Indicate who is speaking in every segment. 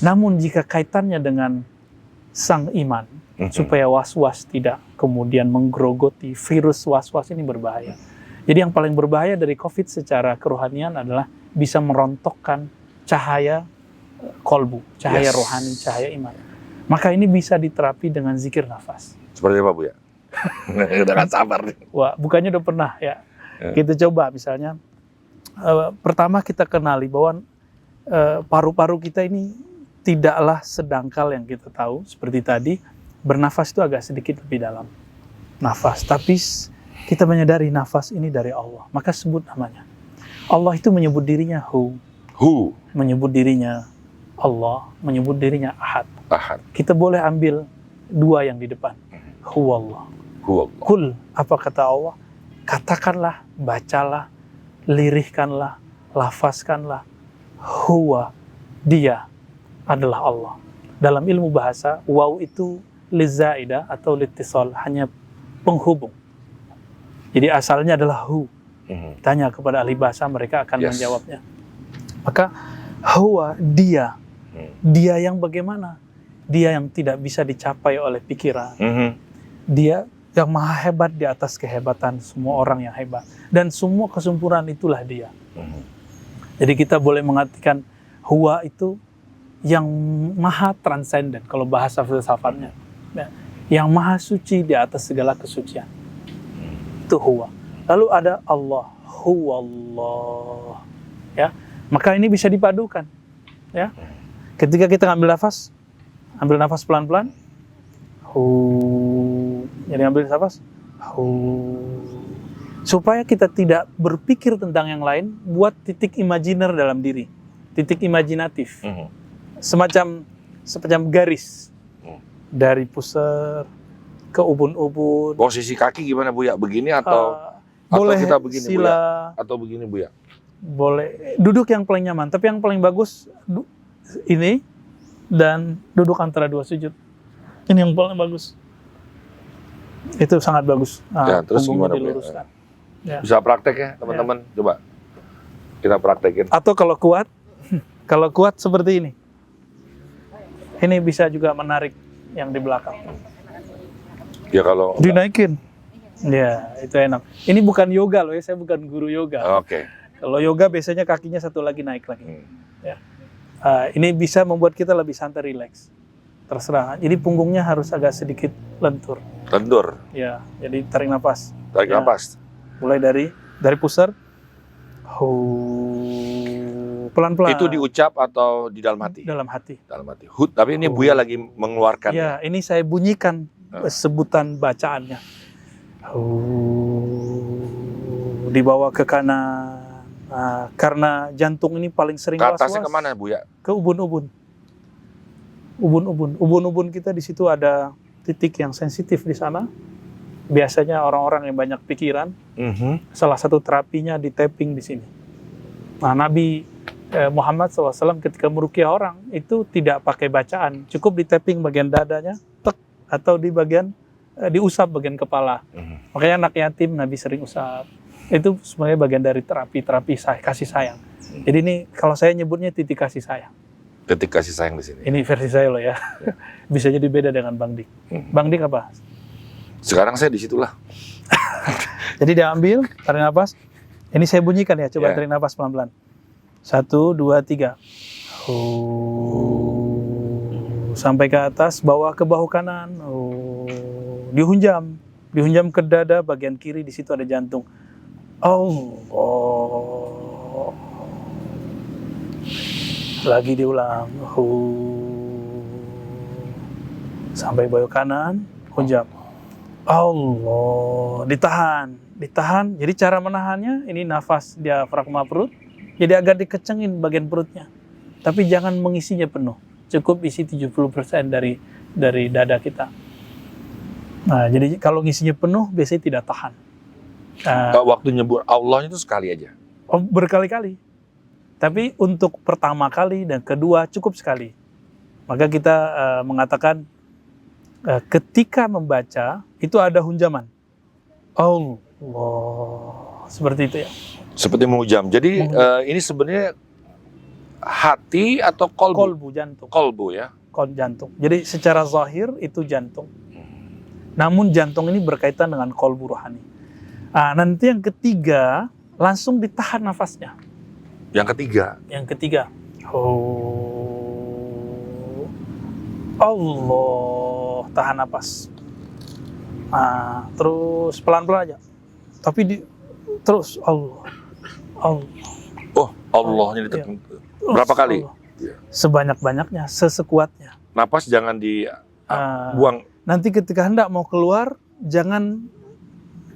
Speaker 1: Namun jika kaitannya dengan sang iman, supaya was-was tidak kemudian menggerogoti, virus was-was ini berbahaya. Jadi yang paling berbahaya dari COVID secara kerohanian adalah bisa merontokkan cahaya kolbu, cahaya rohani, cahaya iman. Maka ini bisa diterapi dengan zikir nafas.
Speaker 2: Seperti apa, Bu ya? Udah gak sabar nih.
Speaker 1: Wah, bukannya udah pernah ya. Kita coba misalnya, pertama kita kenali bahwa paru-paru kita ini tidaklah sedangkal yang kita tahu. Seperti tadi, bernafas itu agak sedikit lebih dalam. Nafas, tapi kita menyadari nafas ini dari Allah. Maka sebut namanya. Allah itu menyebut dirinya Hu. Menyebut dirinya Allah, menyebut dirinya Ahad. Kita boleh ambil dua yang di depan. Huwallah. Kul, apa kata Allah? Katakanlah, bacalah, lirihkanlah, lafazkanlah. Huwa, dia adalah Allah. Dalam ilmu bahasa, waw itu lizaidah atau litisol, hanya penghubung. Jadi asalnya adalah hu. Tanya kepada ahli bahasa, mereka akan menjawabnya. Maka huwa, dia. Dia yang bagaimana? Dia yang tidak bisa dicapai oleh pikiran. Dia yang maha hebat di atas kehebatan semua orang yang hebat. Dan semua kesempurnaan itulah dia. Jadi kita boleh mengartikan huwa itu yang maha transenden, kalau bahasa filsafatnya. Yang maha suci di atas segala kesucian. Itu huwa. Lalu ada Allah. Huwallah. Ya. Maka ini bisa dipadukan. Ya. Ketika kita ambil nafas pelan-pelan. Jadi ambil nafas. Supaya kita tidak berpikir tentang yang lain, buat titik imajiner dalam diri. Titik imajinatif. Semacam garis. Dari pusar ke ubun-ubun.
Speaker 2: Posisi kaki gimana, Bu ya? Begini atau
Speaker 1: boleh
Speaker 2: kita begini,
Speaker 1: sila,
Speaker 2: Bu ya? Atau begini, Bu ya?
Speaker 1: Boleh. Duduk yang paling nyaman, tapi yang paling bagus ini dan duduk antara dua sujud. Ini yang paling bagus. Itu sangat bagus.
Speaker 2: Ya, terus gimana, Bu ya? Bisa praktek ya, teman-teman. Coba kita praktekin.
Speaker 1: Atau kalau kuat seperti ini. Ini bisa juga menarik yang di belakang.
Speaker 2: Ya kalau
Speaker 1: dinaikin. Ya, itu enak. Ini bukan yoga loh ya, saya bukan guru yoga.
Speaker 2: Oke.
Speaker 1: Kalau yoga biasanya kakinya satu lagi naik lagi. Ya. Ini bisa membuat kita lebih santai, rileks. Terserah. Jadi punggungnya harus agak sedikit lentur. Ya, jadi tarik nafas.
Speaker 2: Nafas.
Speaker 1: Mulai dari pusar. Pelan-pelan.
Speaker 2: Itu diucap atau di dalam hati?
Speaker 1: Dalam hati.
Speaker 2: Tapi ini Buya lagi mengeluarkan.
Speaker 1: Ya, ini saya bunyikan sebutan bacaannya. Dibawa ke kanan. Karena jantung ini paling sering was-was.
Speaker 2: Ke atasnya kemana, Buya?
Speaker 1: Ke ubun-ubun. Ubun-ubun kita di situ ada titik yang sensitif di sana. Biasanya orang-orang yang banyak pikiran. Salah satu terapinya di tapping di sini. Nah, Nabi Muhammad SAW ketika meruqyah orang itu tidak pakai bacaan, cukup di tapping bagian dadanya, tek, atau di bagian diusap bagian kepala. Makanya anak yatim Nabi sering usap. Itu sebenarnya bagian dari terapi kasih sayang. Jadi ini kalau saya nyebutnya titik kasih sayang.
Speaker 2: Titik kasih sayang di sini.
Speaker 1: Ini versi saya loh ya. Bisa jadi beda dengan Bang Dik. Bang Dik apa?
Speaker 2: Sekarang saya di situlah.
Speaker 1: Jadi dia ambil, tarik nafas. Ini saya bunyikan ya, coba tarik nafas pelan-pelan. 1, 2, 3. Sampai ke atas, bawa ke bahu kanan. Dihunjam ke dada bagian kiri, di situ ada jantung. Lagi diulang. Sampai bahu kanan, hunjam. Allah, ditahan. Jadi cara menahannya, ini nafas diafragma perut. Jadi agak dikecengin bagian perutnya. Tapi jangan mengisinya penuh. Cukup isi 70% dari dada kita. Nah, jadi kalau ngisinya penuh, biasanya tidak tahan.
Speaker 2: Waktu nyebut Allah itu sekali aja?
Speaker 1: Berkali-kali. Tapi untuk pertama kali dan kedua cukup sekali. Maka kita mengatakan ketika membaca, itu ada hunjaman. Allah. Seperti itu ya.
Speaker 2: Seperti menghujam. Jadi ini sebenarnya hati atau kolbu?
Speaker 1: Kolbu, jantung.
Speaker 2: Kolbu ya.
Speaker 1: Jantung. Jadi secara zahir itu jantung. Namun jantung ini berkaitan dengan kolbu rohani. Nah, nanti yang ketiga langsung ditahan nafasnya.
Speaker 2: Yang ketiga.
Speaker 1: Yang ketiga. Allah, tahan nafas. Nah, terus pelan-pelan aja. Tapi terus Allah.
Speaker 2: Oh, Allahnya ditekan. Berapa kali?
Speaker 1: Allah. Sebanyak-banyaknya, sesekuatnya.
Speaker 2: Napas jangan dibuang.
Speaker 1: Nanti ketika hendak mau keluar, jangan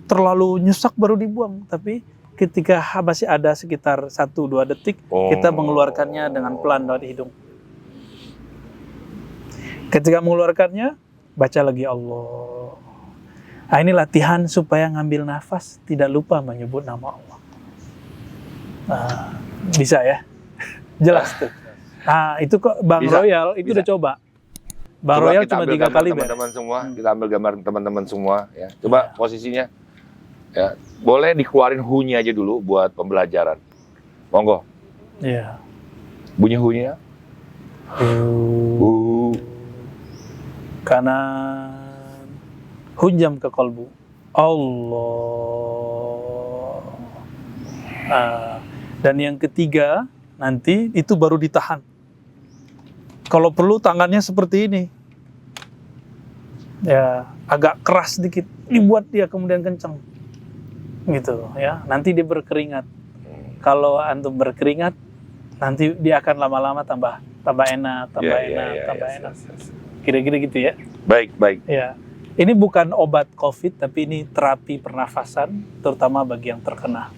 Speaker 1: terlalu nyusak baru dibuang. Tapi ketika masih ada sekitar 1-2 detik, kita mengeluarkannya dengan pelan dari hidung. Ketika mengeluarkannya, baca lagi Allah. Nah, ini latihan supaya ngambil nafas, tidak lupa menyebut nama Allah. Nah, bisa ya? Jelas tuh. Nah, itu kok Bang
Speaker 2: Bisa.
Speaker 1: Royal itu
Speaker 2: Bisa.
Speaker 1: udah coba. Bang Royal cuma 3 kali
Speaker 2: teman-teman semua. Kita ambil gambar teman-teman semua ya. Coba posisinya. Ya, boleh dikeluarin hu-nya aja dulu buat pembelajaran. Monggo.
Speaker 1: Iya.
Speaker 2: Bunyi hu-nya.
Speaker 1: Kanan. Hunjam ke kolbu. Allah. Dan yang ketiga nanti itu baru ditahan. Kalau perlu tangannya seperti ini. Ya, agak keras sedikit. Dibuat dia kemudian kencang. Gitu ya. Nanti dia berkeringat. Kalau antum berkeringat, nanti dia akan lama-lama tambah enak, tambah enak. Kira-kira gitu ya.
Speaker 2: Baik.
Speaker 1: Ya. Ini bukan obat COVID, tapi ini terapi pernafasan, terutama bagi yang terkena